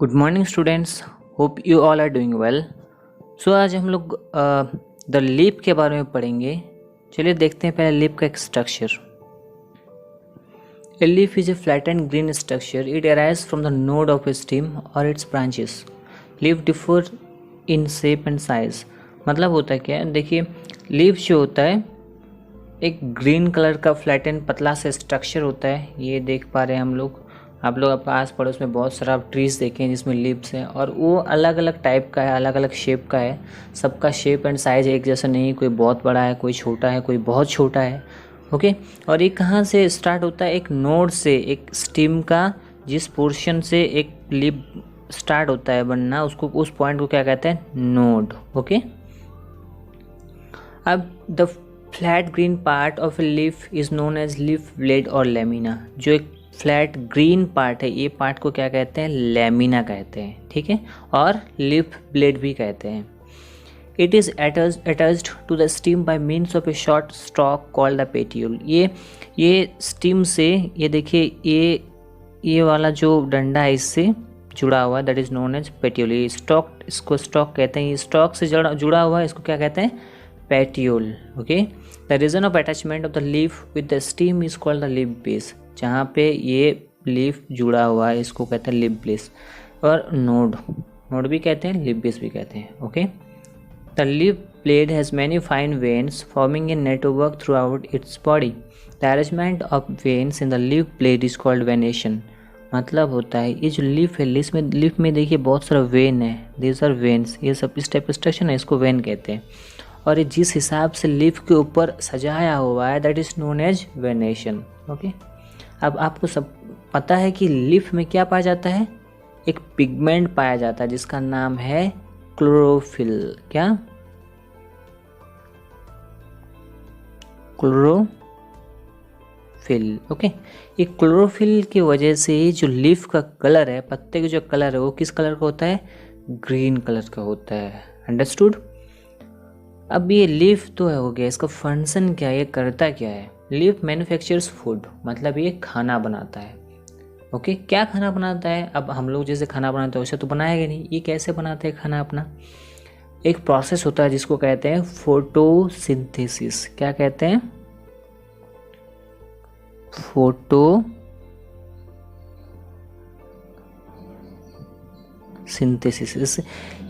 Good morning students, hope you all are doing well. So आज हम लोग the leaf के बारे में पढ़ेंगे। चलिए देखते हैं पहले लीफ का एक structure. A leaf is a flattened green structure. It arises from the node of a stem or its branches. Leaf differ in shape and size. मतलब होता है क्या है, देखिए लीफ जो होता है एक ग्रीन कलर का फ्लैटन पतला सा स्ट्रक्चर होता है। ये देख पा रहे हैं हम लोग, आप लोग अपने आस पड़ोस में बहुत सारा ट्रीज देखें जिसमें लीव्स हैं और वो अलग अलग टाइप का है, अलग अलग शेप का है। सबका शेप एंड साइज एक जैसा नहीं, कोई बहुत बड़ा है, कोई छोटा है, कोई बहुत छोटा है। ओके और ये कहाँ से स्टार्ट होता है? एक नोड से, एक स्टेम का जिस पोर्शन से एक लीफ स्टार्ट होता है बनना, उसको उस पॉइंट को क्या कहते हैं? नोड। ओके अब the flat green part of a leaf is known as leaf blade और लेमिना। जो एक फ्लैट ग्रीन पार्ट है, ये पार्ट को क्या कहते हैं? लेमिना कहते हैं, ठीक है, और लीफ ब्लेड भी कहते हैं। It is attached to the stem by means of a short stalk called the petiole। ये स्टीम से, ये देखिए ये वाला जो डंडा है इससे जुड़ा हुआ है, दैट इज नोन एज पेट्यूल। ये स्टॉक, इसको स्टॉक कहते हैं। ये स्टॉक से जुड़ा हुआ है, इसको क्या कहते हैं? Petiole. Okay the region of attachment of the leaf with the stem is called the leaf base. जहाँ पे ये लीफ जुड़ा हुआ है इसको कहते हैं लीफ बेस, और नोड भी कहते हैं, लीफ बेस भी कहते हैं। Okay The leaf blade has many fine veins forming a network throughout its body. The arrangement of veins in the leaf blade is called venation। मतलब होता है ये जो लीफ है, लीफ में देखिए बहुत सारा वेन है, these are veins। ये सब इस टाइप स्ट्रक्चर है, इसको वेन कहते हैं। और ये जिस हिसाब से लीफ के ऊपर सजाया हुआ है that is known as venation. Okay अब आपको सब पता है कि लीफ में क्या पाया जाता है? एक पिगमेंट पाया जाता है जिसका नाम है क्लोरोफिल। क्या? क्लोरोफिल। ओके ये क्लोरोफिल की वजह से जो लीफ का कलर है, पत्ते का जो कलर है वो किस कलर का होता है? ग्रीन कलर का होता है। अंडरस्टूड? अब ये लीफ तो है हो गया, इसका फंक्शन क्या है, ये करता क्या है? लीफ मैन्युफैक्चर्स फूड, मतलब ये खाना बनाता है। ओके क्या खाना बनाता है? अब हम लोग जैसे खाना बनाते हैं वैसे तो बनाएगा नहीं, ये कैसे बनाते हैं खाना अपना? एक प्रोसेस होता है जिसको कहते हैं फोटोसिंथेसिस। क्या कहते हैं? फोटोसिंथेसिस।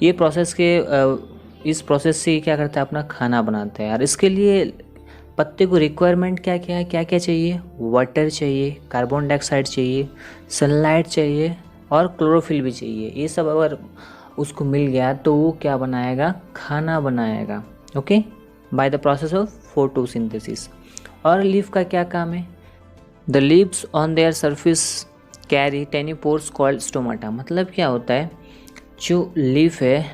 ये प्रोसेस के इस प्रोसेस से क्या करता है? अपना खाना बनाता है। और इसके लिए पत्ते को रिक्वायरमेंट क्या क्या है, क्या क्या चाहिए? वाटर चाहिए, कार्बन डाइऑक्साइड चाहिए, सनलाइट चाहिए और क्लोरोफिल भी चाहिए। ये सब अगर उसको मिल गया तो वो क्या बनाएगा? खाना बनाएगा। Okay by the process of photosynthesis. और लीफ का क्या काम है? The leaves on their surface carry tiny pores called stomata. मतलब क्या होता है? जो लीफ है,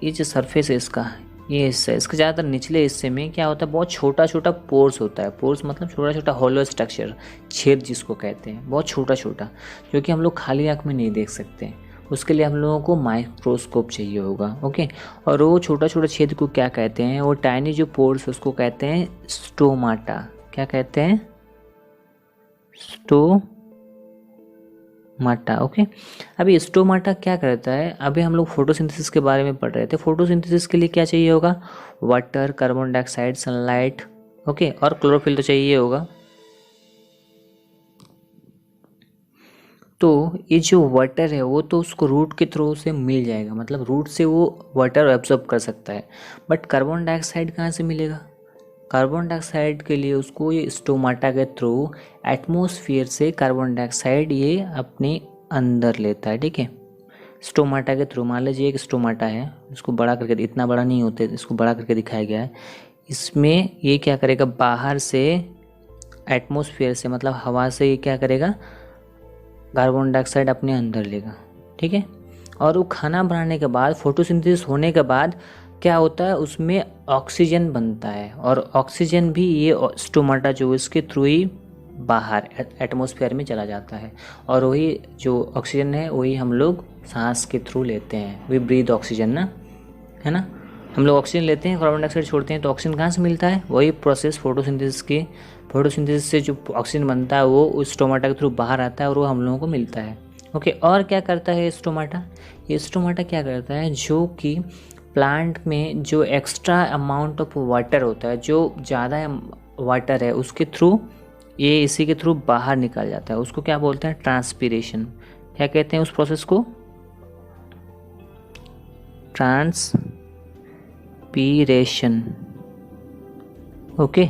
ये जो सरफेस है इसका, ये हिस्सा, इसके ज़्यादातर निचले हिस्से में क्या होता है? बहुत छोटा छोटा पोर्स होता है। पोर्स मतलब छोटा छोटा होलो स्ट्रक्चर, छेद जिसको कहते हैं, बहुत छोटा छोटा, जो कि हम लोग खाली आँख में नहीं देख सकते। उसके लिए हम लोगों को माइक्रोस्कोप चाहिए होगा। ओके और वो छोटा छोटा छेद को क्या कहते हैं? वो टाइनी जो पोर्स उसको कहते हैं स्टोमाटा। क्या कहते हैं? स्टोमाटा। ओके अभी स्टोमाटा क्या करता है? अभी हम लोग फोटोसिंथेसिस के बारे में पढ़ रहे थे। फोटोसिंथेसिस के लिए क्या चाहिए होगा? Water, carbon dioxide, sunlight, okay और क्लोरोफिल तो चाहिए होगा। तो ये जो वाटर है वो तो उसको रूट के थ्रू से मिल जाएगा, मतलब रूट से वो वाटर एब्जॉर्ब कर सकता है। बट कार्बन डाइऑक्साइड कहाँ से मिलेगा? कार्बन डाइऑक्साइड के लिए उसको ये स्टोमाटा के थ्रू एटमॉस्फेयर से कार्बन डाइऑक्साइड ये अपने अंदर लेता है। ठीक है स्टोमाटा के थ्रू। मान लीजिए एक स्टोमाटा है, इसको बड़ा करके, इतना बड़ा नहीं होते, इसको बड़ा करके दिखाया गया है। इसमें ये क्या करेगा? बाहर से एटमॉस्फेयर से, मतलब हवा से, ये क्या करेगा? कार्बन डाइऑक्साइड अपने अंदर लेगा। ठीक है और वो खाना बनाने के बाद, फोटोसिंथेसिस होने के बाद क्या होता है? उसमें ऑक्सीजन बनता है और ऑक्सीजन भी ये स्टोमाटा जो इसके थ्रू ही बाहर एटमॉस्फेयर में चला जाता है। और वही जो ऑक्सीजन है वही हम लोग सांस के थ्रू लेते हैं। वी ब्रीथ ऑक्सीजन ना, है ना? हम लोग ऑक्सीजन लेते हैं, कार्बन डाइऑक्साइड छोड़ते हैं, तो ऑक्सीजन कहाँ से मिलता है? वही प्रोसेस फोटोसिंथेसिस की। फोटोसिंथेसिस से जो ऑक्सीजन बनता है वो उस स्टोमाटा के थ्रू बाहर आता है और वो हम लोगों को मिलता है। ओके, और क्या करता है स्टोमाटा? ये स्टोमाटा क्या करता है, जो कि प्लांट में जो एक्स्ट्रा अमाउंट ऑफ वाटर होता है, जो ज़्यादा वाटर है, उसके थ्रू ये इसी के थ्रू बाहर निकल जाता है। उसको क्या बोलते हैं? ट्रांसपीरेशन। क्या कहते हैं उस प्रोसेस को? ट्रांसपीरेशन। ओके,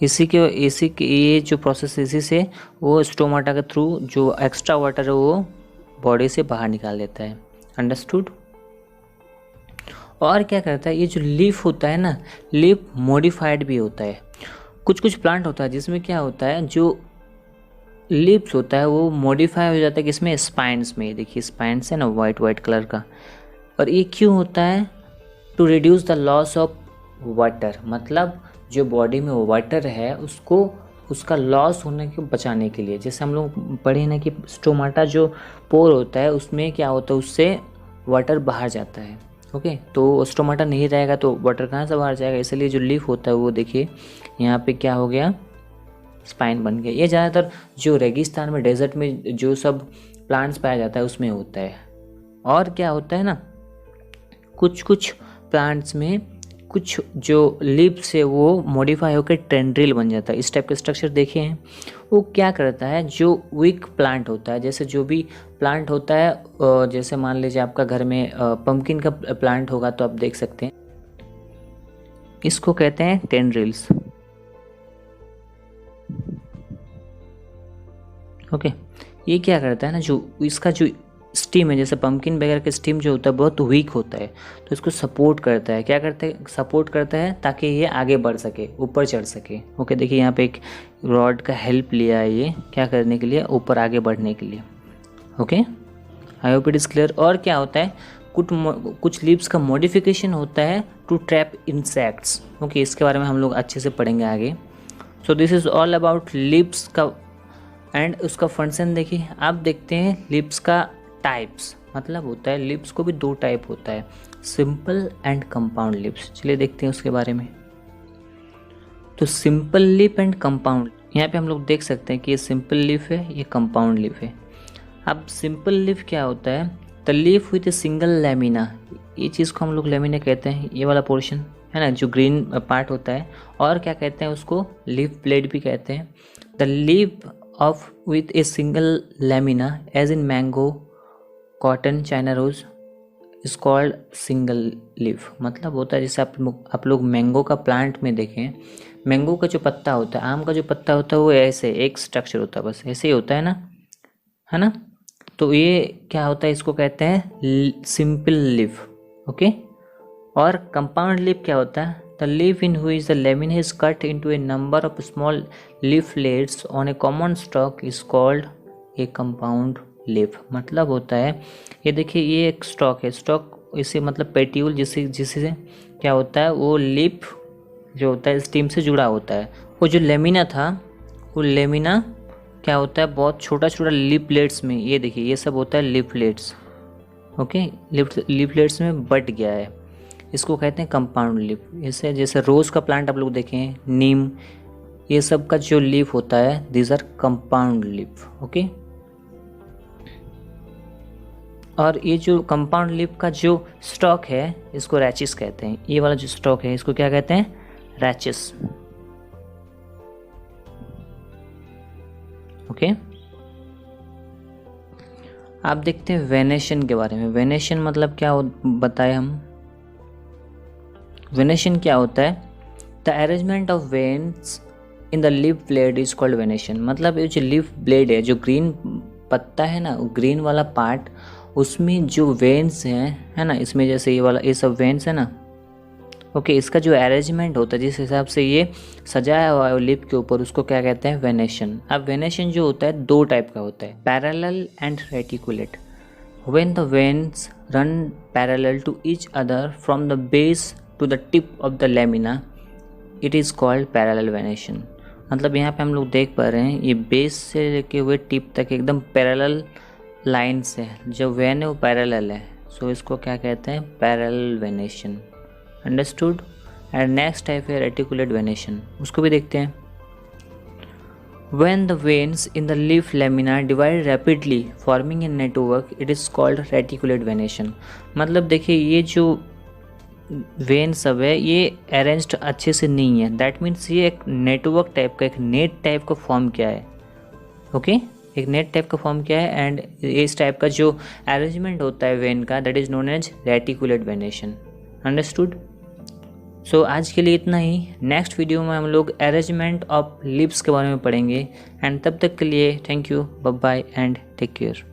इसी के ये जो प्रोसेस, इसी से वो स्टोमाटा के थ्रू जो एक्स्ट्रा वाटर है वो बॉडी से बाहर निकाल देता है। अंडरस्टूड? और क्या करता है, ये जो लीफ होता है ना, लीफ मॉडिफाइड भी होता है। कुछ कुछ प्लांट होता है जिसमें क्या होता है, जो लीव्स होता है वो मॉडिफाई हो जाता है किसमें? स्पाइन्स में। देखिए स्पाइन्स है ना, वाइट वाइट कलर का। और ये क्यों होता है? To reduce the loss of water, मतलब जो बॉडी में वाटर है उसको, उसका लॉस होने को बचाने के लिए। जैसे हम लोग पढ़े ना कि स्टोमाटा जो पोर होता है उसमें क्या होता है, उससे वाटर बाहर जाता है। ओके, तो स्टोमाटा नहीं रहेगा तो वाटर कहाँ से बाहर जाएगा? इसलिए जो लीफ होता है वो देखिए यहाँ पे क्या हो गया, स्पाइन बन गया। ये ज़्यादातर जो रेगिस्तान में, डेजर्ट में जो सब प्लांट्स पाया जाता है उसमें होता है। और क्या होता है ना, कुछ कुछ प्लांट्स में कुछ जो लीव्स है वो मॉडिफाई होकर टेंड्रिल बन जाता है। इस टाइप के स्ट्रक्चर देखे हैं। वो क्या करता है, जो वीक प्लांट होता है, जैसे जो भी प्लांट होता है, जैसे मान लीजिए आपका घर में पम्पकिन का प्लांट होगा तो आप देख सकते हैं, इसको कहते हैं टेंड्रिल्स। ओके, ये क्या करता है ना, जो इसका जो स्टीम है, जैसे पम्पकिन वगैरह का स्टीम जो होता है बहुत वीक होता है, तो इसको सपोर्ट करता है। क्या करता है? सपोर्ट करता है ताकि ये आगे बढ़ सके, ऊपर चढ़ सके। ओके, देखिए यहाँ पे एक रॉड का हेल्प लिया है ये क्या करने के लिए, ऊपर आगे बढ़ने के लिए। Okay, I hope it is clear. और क्या होता है, कुछ लीव्स का मॉडिफिकेशन होता है टू ट्रैप इंसेक्ट्स। ओके, इसके बारे में हम लोग अच्छे से पढ़ेंगे आगे। So this is all about leaves का एंड उसका फंक्शन। देखिए आप देखते हैं लीव्स का टाइप्स, मतलब होता है लीव्स को भी दो टाइप होता है, सिंपल एंड कंपाउंड लीव्स। चलिए देखते हैं उसके बारे में। तो सिंपल लीफ एंड कंपाउंड, यहाँ पे हम लोग देख सकते हैं कि ये सिंपल लीफ है, ये कंपाउंड लीफ है। अब सिंपल लीफ क्या होता है, the leaf with a single lamina. ये चीज़ को हम लोग लेमिना कहते हैं, ये वाला पोर्शन है ना जो ग्रीन पार्ट होता है। और क्या कहते हैं उसको, लीफ ब्लेड भी कहते हैं। The leaf of with a single lamina as in mango, cotton, China rose is called single leaf. मतलब होता है जैसे आप लोग मैंगो का प्लांट में देखें, मैंगो का जो पत्ता होता है, आम का जो पत्ता होता है वो ऐसे एक स्ट्रक्चर होता है, बस ऐसे ही होता है ना। तो ये क्या होता है, इसको कहते हैं सिंपल लीफ। ओके, और कंपाउंड लीफ क्या होता है, the leaf in which the lamina is cut into A number of small leaflets on A common stock is called a compound leaf. मतलब होता है, ये देखिए ये एक स्टॉक है, स्टॉक इसे मतलब पेट्यूल जिससे क्या होता है, वो लीफ जो होता है स्टीम से जुड़ा होता है। वो जो लेमिना था, वो लेमिना क्या होता है, बहुत छोटा छोटा लीफलेट्स में, ये देखिए ये सब होता है लीफलेट्स। ओके, लीफलेट्स में बट गया है, इसको कहते हैं कंपाउंड लीफ। इससे जैसे रोज़ का प्लांट आप लोग देखें, नीम, ये सब का जो लीफ होता है, these are compound leaf. Okay, और ये जो कंपाउंड लीफ का जो स्टॉक है इसको रैचिस कहते हैं। ये वाला जो स्टॉक है इसको क्या कहते हैं, रैचिस। ओके, आप देखते हैं वेनेशन के बारे में। वेनेशन मतलब क्या बताए हम, वेनेशन क्या होता है, the arrangement of veins in the leaf blade is called venation. मतलब ये जो लीफ ब्लेड है, जो ग्रीन पत्ता है ना, ग्रीन वाला पार्ट, उसमें जो वेन्स हैं है ना, इसमें जैसे ये वाला, ये सब वेन्स है ना। ओके, इसका जो अरेंजमेंट होता है, जिस हिसाब से ये सजाया हुआ है लिप के ऊपर, उसको क्या कहते हैं, वेनेशन। अब वेनेशन जो होता है दो टाइप का होता है, parallel and reticulate. When the veins run parallel to each other from the base to the tip of the lamina, it is called parallel venation. मतलब यहाँ पे हम लोग देख पा रहे हैं, ये बेस से लेके हुए टिप तक एकदम पैरेलल लाइन से जो वेन है वो पैरेलल है, सो इसको क्या कहते हैं, parallel venation. Understood. And next type है रेटिकुलेट वेनेशन, उसको भी देखते हैं। When the veins in the leaf lamina divide rapidly forming a network, it is called reticulate venation। मतलब देखिए ये जो वेन सब है ये अरेंज्ड अच्छे से नहीं है, दैट मीन्स ये एक नेटवर्क टाइप का, एक नेट टाइप का फॉर्म किया है। ओके एक नेट टाइप का फॉर्म किया है एंड इस टाइप का जो अरेंजमेंट होता है वेन का, that is known as reticulate venation. Understood? So आज के लिए इतना ही। नेक्स्ट वीडियो में हम लोग अरेंजमेंट ऑफ लिप्स के बारे में पढ़ेंगे एंड तब तक के लिए thank you, bye bye and take care.